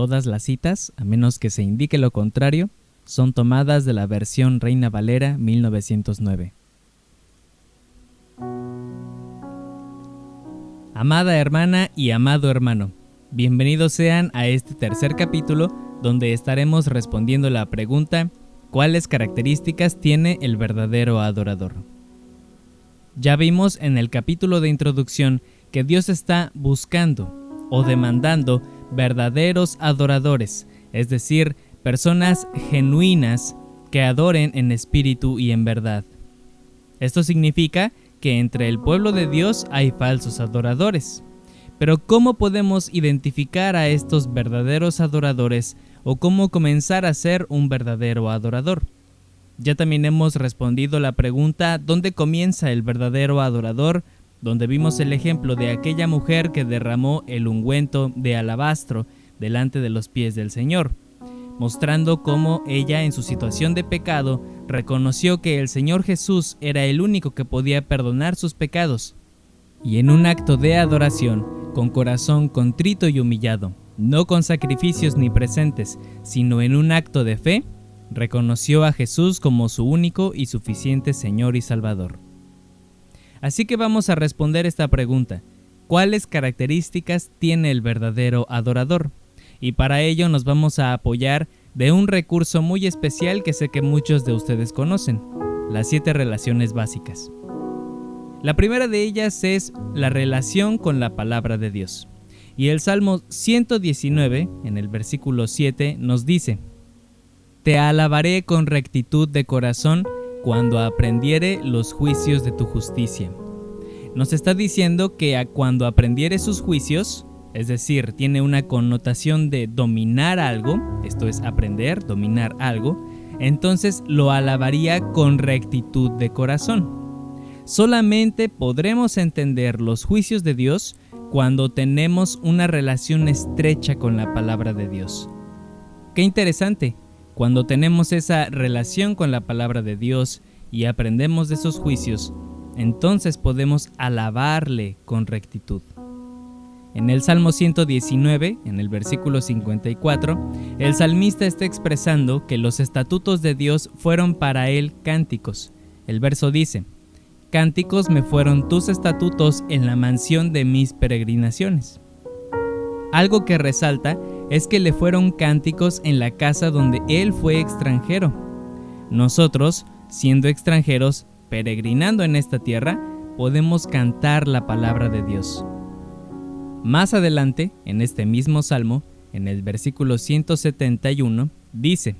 Todas las citas, a menos que se indique lo contrario, son tomadas de la versión Reina Valera 1909. Amada hermana y amado hermano, bienvenidos sean a este tercer capítulo donde estaremos respondiendo la pregunta: ¿cuáles características tiene el verdadero adorador? Ya vimos en el capítulo de introducción que Dios está buscando o demandando verdaderos adoradores, es decir, personas genuinas que adoren en espíritu y en verdad. Esto significa que entre el pueblo de Dios hay falsos adoradores. Pero ¿cómo podemos identificar a estos verdaderos adoradores o cómo comenzar a ser un verdadero adorador? Ya también hemos respondido la pregunta ¿dónde comienza el verdadero adorador?, donde vimos el ejemplo de aquella mujer que derramó el ungüento de alabastro delante de los pies del Señor, mostrando cómo ella en su situación de pecado reconoció que el Señor Jesús era el único que podía perdonar sus pecados, y en un acto de adoración, con corazón contrito y humillado, no con sacrificios ni presentes, sino en un acto de fe, reconoció a Jesús como su único y suficiente Señor y Salvador. Así que vamos a responder esta pregunta: ¿cuáles características tiene el verdadero adorador? Y para ello nos vamos a apoyar de un recurso muy especial que sé que muchos de ustedes conocen: las 7 relaciones básicas. La primera de ellas es la relación con la palabra de Dios. Y el Salmo 119, en el versículo 7, nos dice: Te alabaré con rectitud de corazón cuando aprendiere los juicios de tu justicia. Nos está diciendo que cuando aprendiere sus juicios, es decir, tiene una connotación de dominar algo, esto es aprender, dominar algo, entonces lo alabaría con rectitud de corazón. Solamente podremos entender los juicios de Dios cuando tenemos una relación estrecha con la palabra de Dios. ¡Qué interesante! Cuando tenemos esa relación con la palabra de Dios y aprendemos de esos juicios, entonces podemos alabarle con rectitud. En el Salmo 119, en el versículo 54, el salmista está expresando que los estatutos de Dios fueron para él cánticos. El verso dice: Cánticos me fueron tus estatutos en la mansión de mis peregrinaciones. Algo que resalta es que le fueron cánticos en la casa donde él fue extranjero. Nosotros, siendo extranjeros, peregrinando en esta tierra, podemos cantar la palabra de Dios. Más adelante, en este mismo salmo, en el versículo 171, dice: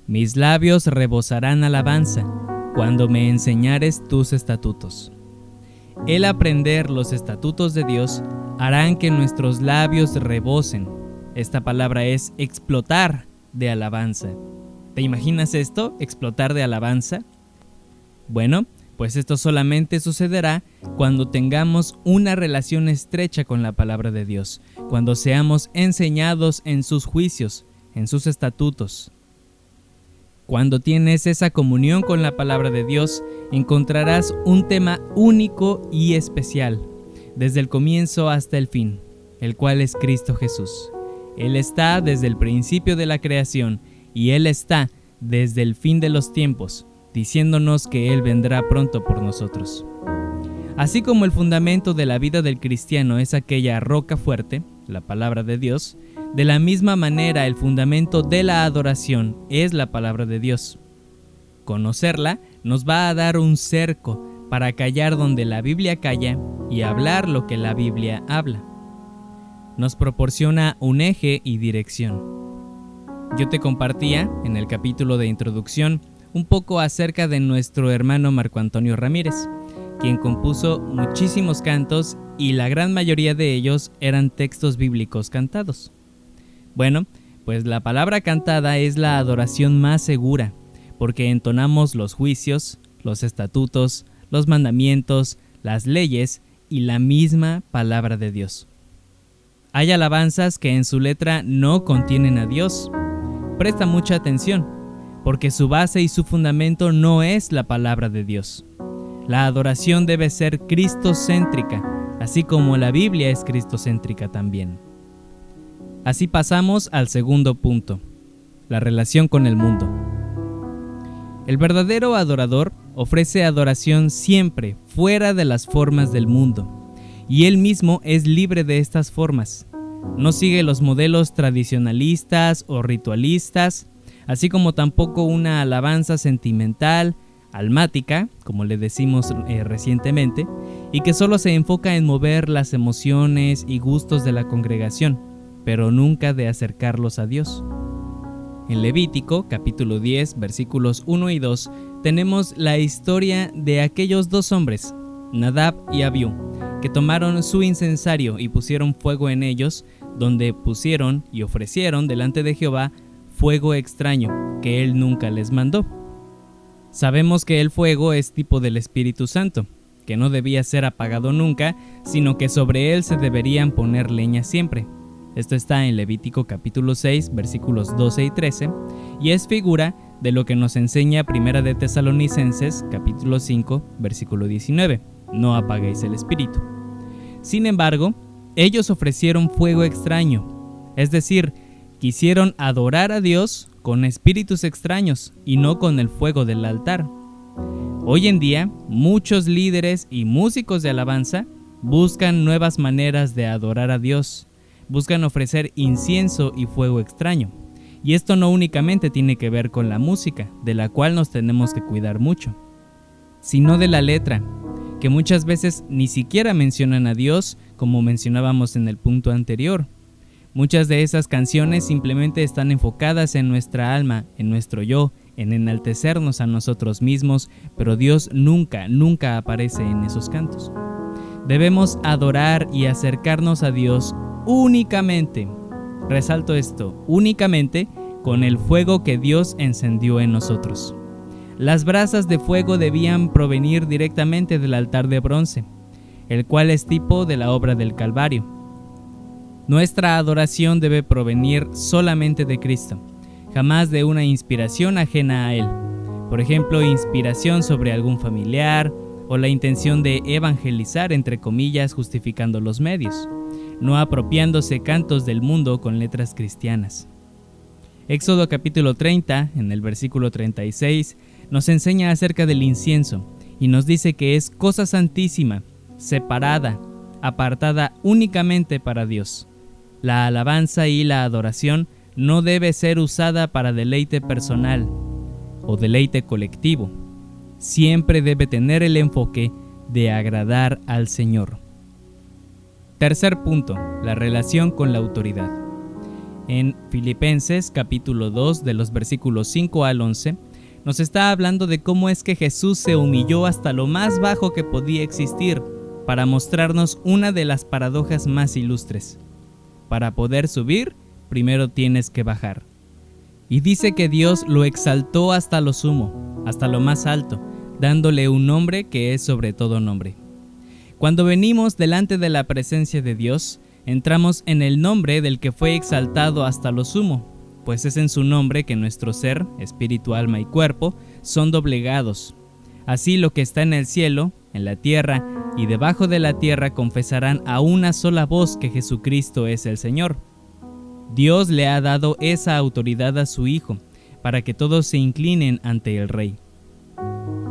Mis labios rebosarán alabanza cuando me enseñares tus estatutos. El aprender los estatutos de Dios harán que nuestros labios rebosen. Esta palabra es explotar de alabanza. ¿Te imaginas esto? ¿Explotar de alabanza? Bueno, pues esto solamente sucederá cuando tengamos una relación estrecha con la palabra de Dios, cuando seamos enseñados en sus juicios, en sus estatutos. Cuando tienes esa comunión con la palabra de Dios, encontrarás un tema único y especial, desde el comienzo hasta el fin, el cual es Cristo Jesús. Él está desde el principio de la creación y Él está desde el fin de los tiempos, diciéndonos que Él vendrá pronto por nosotros. Así como el fundamento de la vida del cristiano es aquella roca fuerte, la palabra de Dios, de la misma manera el fundamento de la adoración es la palabra de Dios. Conocerla nos va a dar un cerco para callar donde la Biblia calla y hablar lo que la Biblia habla. Nos proporciona un eje y dirección. Yo te compartía en el capítulo de introducción un poco acerca de nuestro hermano Marco Antonio Ramírez, quien compuso muchísimos cantos y la gran mayoría de ellos eran textos bíblicos cantados. Bueno, pues la palabra cantada es la adoración más segura, porque entonamos los juicios, los estatutos, los mandamientos, las leyes y la misma palabra de Dios. Hay alabanzas que en su letra no contienen a Dios. Presta mucha atención, porque su base y su fundamento no es la palabra de Dios. La adoración debe ser cristocéntrica, así como la Biblia es cristocéntrica también. Así pasamos al segundo punto, la relación con el mundo. El verdadero adorador ofrece adoración siempre fuera de las formas del mundo, y él mismo es libre de estas formas. No sigue los modelos tradicionalistas o ritualistas, así como tampoco una alabanza sentimental, almática, como le decimos recientemente, y que solo se enfoca en mover las emociones y gustos de la congregación, pero nunca de acercarlos a Dios. En Levítico, capítulo 10, versículos 1 y 2, tenemos la historia de aquellos dos hombres, Nadab y Abiú, que tomaron su incensario y pusieron fuego en ellos, donde pusieron y ofrecieron delante de Jehová fuego extraño, que él nunca les mandó. Sabemos que el fuego es tipo del Espíritu Santo, que no debía ser apagado nunca, sino que sobre él se deberían poner leña siempre. Esto está en Levítico capítulo 6, versículos 12 y 13, y es figura de lo que nos enseña Primera de Tesalonicenses, capítulo 5, versículo 19, no apaguéis el espíritu. Sin embargo, ellos ofrecieron fuego extraño, es decir, quisieron adorar a Dios con espíritus extraños y no con el fuego del altar. Hoy en día, muchos líderes y músicos de alabanza buscan nuevas maneras de adorar a Dios. Buscan ofrecer incienso y fuego extraño. Y esto no únicamente tiene que ver con la música, de la cual nos tenemos que cuidar mucho, sino de la letra, que muchas veces ni siquiera mencionan a Dios, como mencionábamos en el punto anterior. Muchas de esas canciones simplemente están enfocadas en nuestra alma, en nuestro yo, en enaltecernos a nosotros mismos, pero Dios nunca aparece en esos cantos. Debemos adorar y acercarnos a Dios únicamente, resalto esto, únicamente con el fuego que Dios encendió en nosotros. Las brasas de fuego debían provenir directamente del altar de bronce, el cual es tipo de la obra del Calvario. Nuestra adoración debe provenir solamente de Cristo, jamás de una inspiración ajena a Él. Por ejemplo, inspiración sobre algún familiar o la intención de evangelizar, entre comillas, justificando los medios, no apropiándose cantos del mundo con letras cristianas. Éxodo capítulo 30, en el versículo 36, nos enseña acerca del incienso y nos dice que es cosa santísima, separada, apartada únicamente para Dios. La alabanza y la adoración no debe ser usada para deleite personal o deleite colectivo. Siempre debe tener el enfoque de agradar al Señor. Tercer punto, la relación con la autoridad. En Filipenses capítulo 2 de los versículos 5 al 11, nos está hablando de cómo es que Jesús se humilló hasta lo más bajo que podía existir para mostrarnos una de las paradojas más ilustres. Para poder subir, primero tienes que bajar. Y dice que Dios lo exaltó hasta lo sumo, hasta lo más alto, dándole un nombre que es sobre todo nombre. Cuando venimos delante de la presencia de Dios, entramos en el nombre del que fue exaltado hasta lo sumo, pues es en su nombre que nuestro ser, espíritu, alma y cuerpo, son doblegados. Así lo que está en el cielo, en la tierra y debajo de la tierra confesarán a una sola voz que Jesucristo es el Señor. Dios le ha dado esa autoridad a su Hijo, para que todos se inclinen ante el Rey.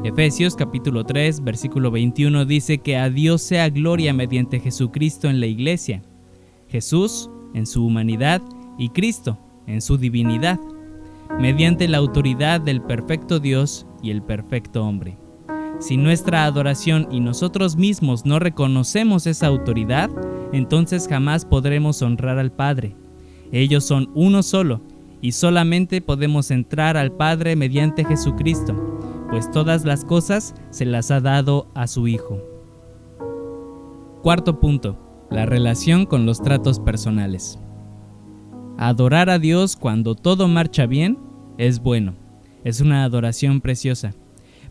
Efesios capítulo 3, versículo 21 dice que a Dios sea gloria mediante Jesucristo en la iglesia. Jesús en su humanidad y Cristo en su divinidad, mediante la autoridad del perfecto Dios y el perfecto hombre. Si nuestra adoración y nosotros mismos no reconocemos esa autoridad, entonces jamás podremos honrar al Padre. Ellos son uno solo, y solamente podemos entrar al Padre mediante Jesucristo, pues todas las cosas se las ha dado a su Hijo. Cuarto punto, la relación con los tratos personales. Adorar a Dios cuando todo marcha bien es bueno, es una adoración preciosa.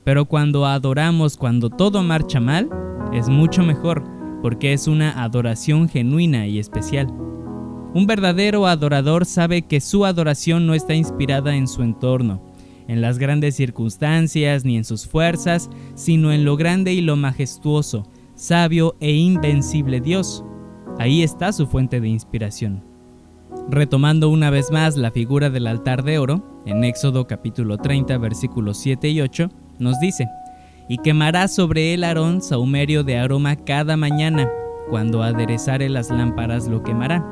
Pero cuando adoramos cuando todo marcha mal, es mucho mejor, porque es una adoración genuina y especial. Un verdadero adorador sabe que su adoración no está inspirada en su entorno, en las grandes circunstancias ni en sus fuerzas, sino en lo grande y lo majestuoso, sabio e invencible Dios. Ahí está su fuente de inspiración. Retomando una vez más la figura del altar de oro, en Éxodo capítulo 30, versículos 7 y 8, nos dice: «Y quemará sobre él Aarón sahumerio de aroma cada mañana, cuando aderezare las lámparas lo quemará.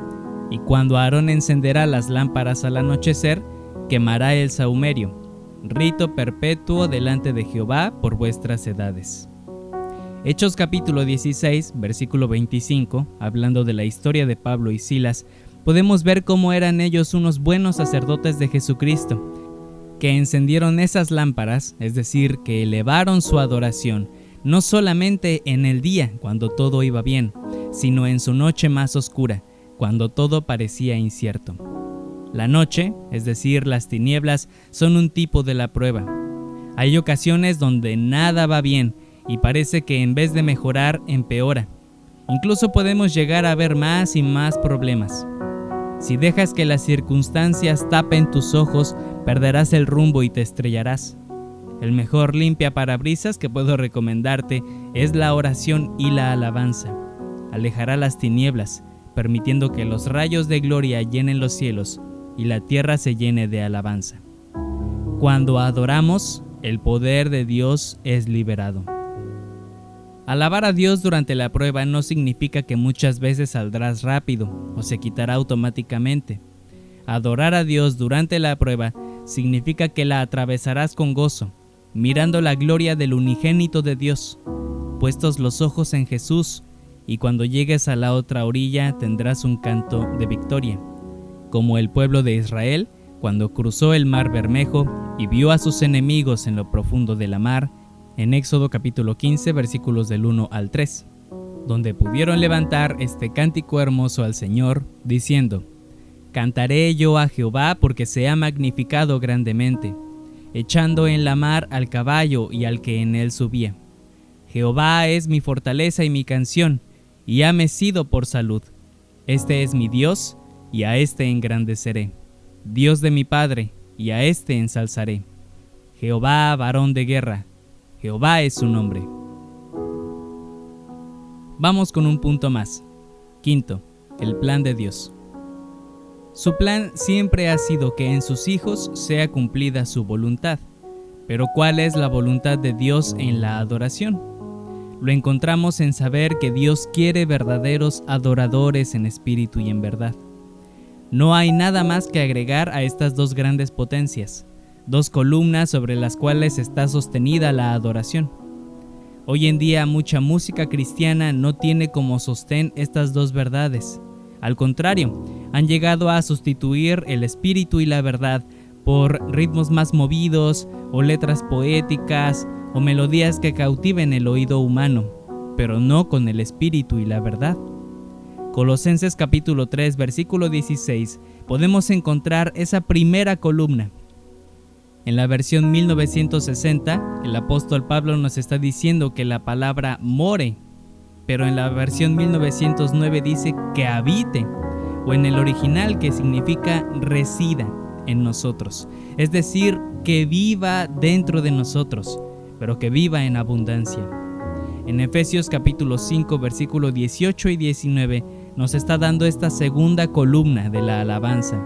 Y cuando Aarón encenderá las lámparas al anochecer, quemará el sahumerio, rito perpetuo delante de Jehová por vuestras edades». Hechos capítulo 16, versículo 25, hablando de la historia de Pablo y Silas, podemos ver cómo eran ellos unos buenos sacerdotes de Jesucristo, que encendieron esas lámparas, es decir, que elevaron su adoración, no solamente en el día, cuando todo iba bien, sino en su noche más oscura, cuando todo parecía incierto. La noche, es decir, las tinieblas, son un tipo de la prueba. Hay ocasiones donde nada va bien y parece que en vez de mejorar, empeora. Incluso podemos llegar a ver más y más problemas. Si dejas que las circunstancias tapen tus ojos, perderás el rumbo y te estrellarás. El mejor limpiaparabrisas que puedo recomendarte es la oración y la alabanza. Alejará las tinieblas, permitiendo que los rayos de gloria llenen los cielos y la tierra se llene de alabanza. Cuando adoramos, el poder de Dios es liberado. Alabar a Dios durante la prueba no significa que muchas veces saldrás rápido o se quitará automáticamente. Adorar a Dios durante la prueba significa que la atravesarás con gozo, mirando la gloria del unigénito de Dios, puestos los ojos en Jesús, y cuando llegues a la otra orilla tendrás un canto de victoria, como el pueblo de Israel cuando cruzó el mar Bermejo y vio a sus enemigos en lo profundo de la mar, en Éxodo capítulo 15, versículos del 1 al 3, donde pudieron levantar este cántico hermoso al Señor, diciendo: «Cantaré yo a Jehová porque se ha magnificado grandemente, echando en la mar al caballo y al que en él subía. Jehová es mi fortaleza y mi canción, y hame sido por salud. Este es mi Dios, y a este engrandeceré. Dios de mi Padre, y a este ensalzaré. Jehová, varón de guerra, Jehová es su nombre». Vamos con un punto más. Quinto, el plan de Dios. Su plan siempre ha sido que en sus hijos sea cumplida su voluntad. Pero ¿cuál es la voluntad de Dios en la adoración? Lo encontramos en saber que Dios quiere verdaderos adoradores en espíritu y en verdad. No hay nada más que agregar a estas dos grandes potencias, dos columnas sobre las cuales está sostenida la adoración. Hoy en día mucha música cristiana no tiene como sostén estas dos verdades. Al contrario, han llegado a sustituir el espíritu y la verdad por ritmos más movidos o letras poéticas o melodías que cautiven el oído humano, pero no con el espíritu y la verdad. Colosenses capítulo 3, versículo 16, podemos encontrar esa primera columna. En la versión 1960, el apóstol Pablo nos está diciendo que la palabra more, pero en la versión 1909 dice que habite, o en el original que significa resida en nosotros, es decir, que viva dentro de nosotros, pero que viva en abundancia. En Efesios capítulo 5, versículo 18 y 19, nos está dando esta segunda columna de la alabanza.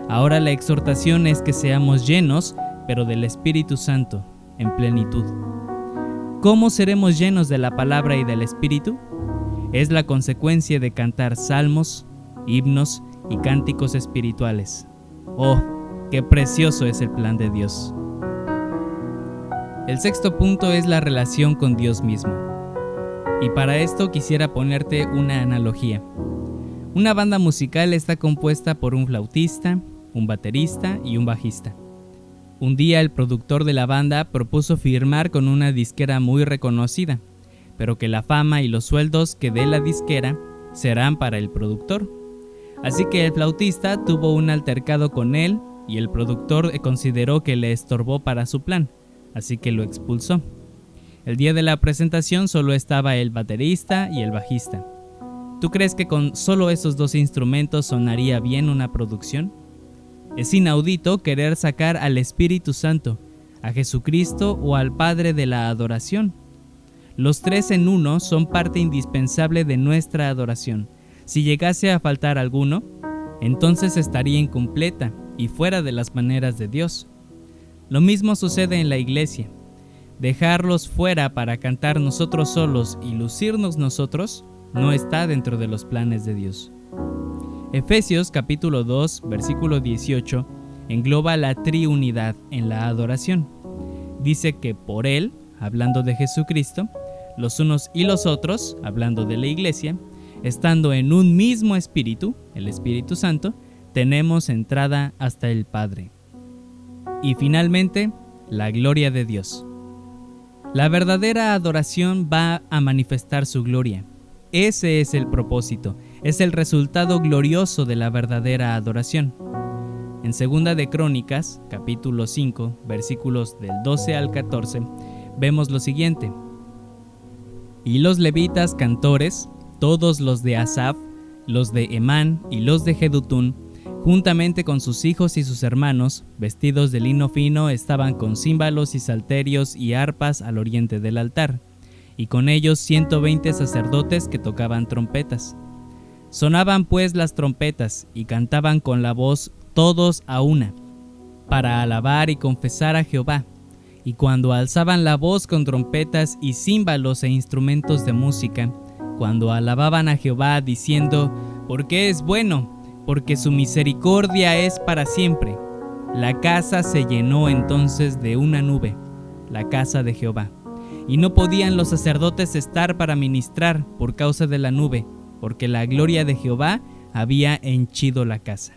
Ahora la exhortación es que seamos llenos, pero del Espíritu Santo, en plenitud. ¿Cómo seremos llenos de la palabra y del Espíritu? Es la consecuencia de cantar salmos, himnos y cánticos espirituales. ¡Oh, qué precioso es el plan de Dios! El sexto punto es la relación con Dios mismo. Y para esto quisiera ponerte una analogía. Una banda musical está compuesta por un flautista, un baterista y un bajista. Un día el productor de la banda propuso firmar con una disquera muy reconocida, pero que la fama y los sueldos que dé la disquera serán para el productor. Así que el flautista tuvo un altercado con él y el productor consideró que le estorbó para su plan, así que lo expulsó. El día de la presentación solo estaba el baterista y el bajista. ¿Tú crees que con solo esos dos instrumentos sonaría bien una producción? Es inaudito querer sacar al Espíritu Santo, a Jesucristo o al Padre de la adoración. Los tres en uno son parte indispensable de nuestra adoración. Si llegase a faltar alguno, entonces estaría incompleta y fuera de las maneras de Dios. Lo mismo sucede en la iglesia. Dejarlos fuera para cantar nosotros solos y lucirnos nosotros no está dentro de los planes de Dios. Efesios capítulo 2, versículo 18, engloba la triunidad en la adoración. Dice que por Él, hablando de Jesucristo, los unos y los otros, hablando de la iglesia, estando en un mismo espíritu, el Espíritu Santo, tenemos entrada hasta el Padre. Y finalmente, la gloria de Dios. La verdadera adoración va a manifestar su gloria. Ese es el propósito, es el resultado glorioso de la verdadera adoración. En 2 de Crónicas, capítulo 5, versículos del 12 al 14, vemos lo siguiente. Y los levitas cantores, todos los de Asaf, los de Emán y los de Jedutún, juntamente con sus hijos y sus hermanos, vestidos de lino fino, estaban con címbalos y salterios y arpas al oriente del altar, y con ellos 120 sacerdotes que tocaban trompetas. Sonaban pues las trompetas y cantaban con la voz todos a una, para alabar y confesar a Jehová. Y cuando alzaban la voz con trompetas y címbalos e instrumentos de música, cuando alababan a Jehová diciendo, porque es bueno, porque su misericordia es para siempre, la casa se llenó entonces de una nube, la casa de Jehová. Y no podían los sacerdotes estar para ministrar por causa de la nube, porque la gloria de Jehová había henchido la casa.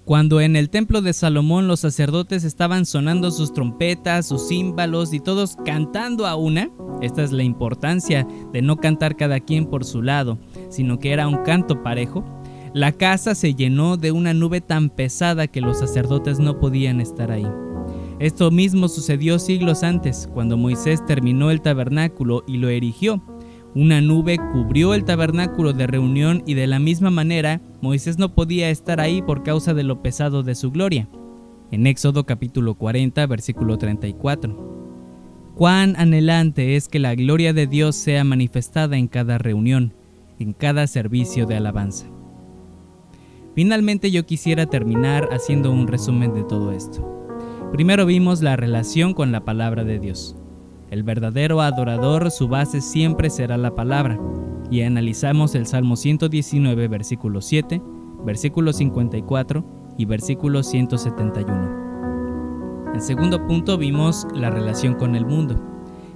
Cuando en el templo de Salomón los sacerdotes estaban sonando sus trompetas, sus címbalos y todos cantando a una, esta es la importancia de no cantar cada quien por su lado, sino que era un canto parejo, la casa se llenó de una nube tan pesada que los sacerdotes no podían estar ahí. Esto mismo sucedió siglos antes, cuando Moisés terminó el tabernáculo y lo erigió. Una nube cubrió el tabernáculo de reunión y de la misma manera Moisés no podía estar ahí por causa de lo pesado de su gloria. En Éxodo capítulo 40, versículo 34. Cuán anhelante es que la gloria de Dios sea manifestada en cada reunión, en cada servicio de alabanza. Finalmente yo quisiera terminar haciendo un resumen de todo esto. Primero vimos la relación con la palabra de Dios. El verdadero adorador, su base siempre será la palabra, y analizamos el Salmo 119, versículo 7, versículo 54 y versículo 171. En segundo punto vimos la relación con el mundo,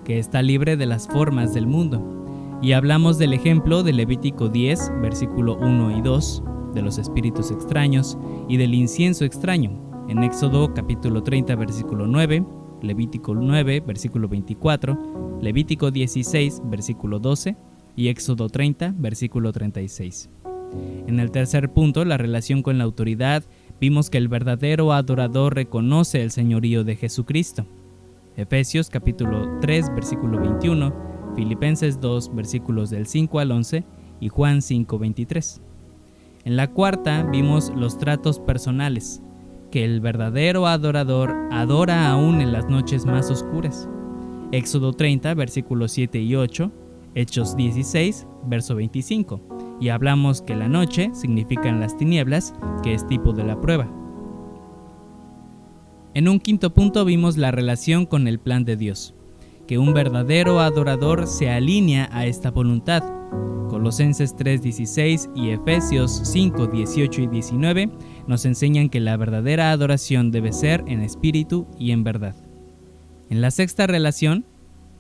que está libre de las formas del mundo, y hablamos del ejemplo de Levítico 10, versículo 1 y 2, de los espíritus extraños y del incienso extraño, en Éxodo capítulo 30, versículo 9, Levítico 9, versículo 24, Levítico 16, versículo 12 y Éxodo 30, versículo 36. En el tercer punto, la relación con la autoridad, vimos que el verdadero adorador reconoce el señorío de Jesucristo. Efesios capítulo 3, versículo 21, Filipenses 2, versículos del 5 al 11 y Juan 5, 23. En la cuarta vimos los tratos personales, que el verdadero adorador adora aún en las noches más oscuras. Éxodo 30, versículos 7 y 8, Hechos 16, verso 25, y hablamos que la noche significan las tinieblas, que es tipo de la prueba. En un quinto punto vimos la relación con el plan de Dios, que un verdadero adorador se alinea a esta voluntad. Colosenses 3:16 y Efesios 5:18 y 19 nos enseñan que la verdadera adoración debe ser en espíritu y en verdad. En la sexta relación,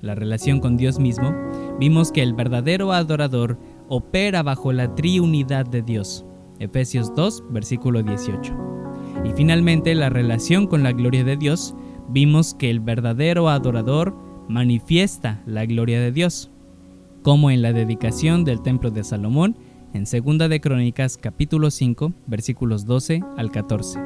la relación con Dios mismo, vimos que el verdadero adorador opera bajo la triunidad de Dios. Efesios 2, versículo 18. Y finalmente, la relación con la gloria de Dios, vimos que el verdadero adorador manifiesta la gloria de Dios, como en la dedicación del templo de Salomón en 2 de Crónicas capítulo 5 versículos 12 al 14.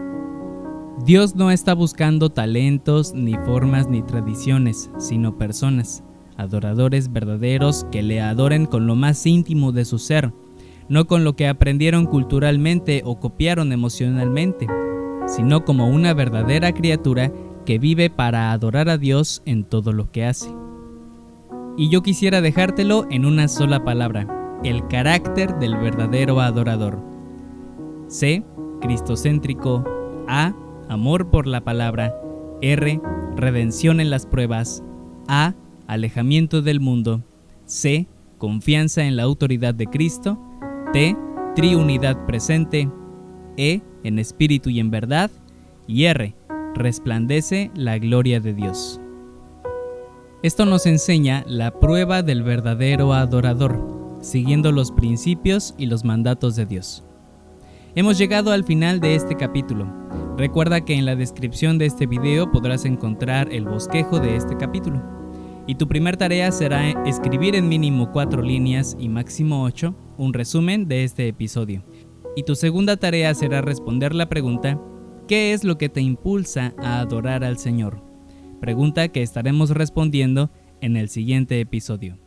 Dios no está buscando talentos, ni formas, ni tradiciones, sino personas, adoradores verdaderos que le adoren con lo más íntimo de su ser, no con lo que aprendieron culturalmente o copiaron emocionalmente, sino como una verdadera criatura que vive para adorar a Dios en todo lo que hace. Y yo quisiera dejártelo en una sola palabra: el carácter del verdadero adorador. C. Cristocéntrico. A. Amor por la palabra. R. Redención en las pruebas. A. Alejamiento del mundo. C. Confianza en la autoridad de Cristo. T. Triunidad presente. E. En espíritu y en verdad. Y R. Resplandece la gloria de Dios. Esto nos enseña la prueba del verdadero adorador, siguiendo los principios y los mandatos de Dios. Hemos llegado al final de este capítulo. Recuerda que en la descripción de este video podrás encontrar el bosquejo de este capítulo. Y tu primera tarea será escribir en mínimo 4 líneas y máximo 8 un resumen de este episodio. Y tu segunda tarea será responder la pregunta: ¿qué es lo que te impulsa a adorar al Señor? Pregunta que estaremos respondiendo en el siguiente episodio.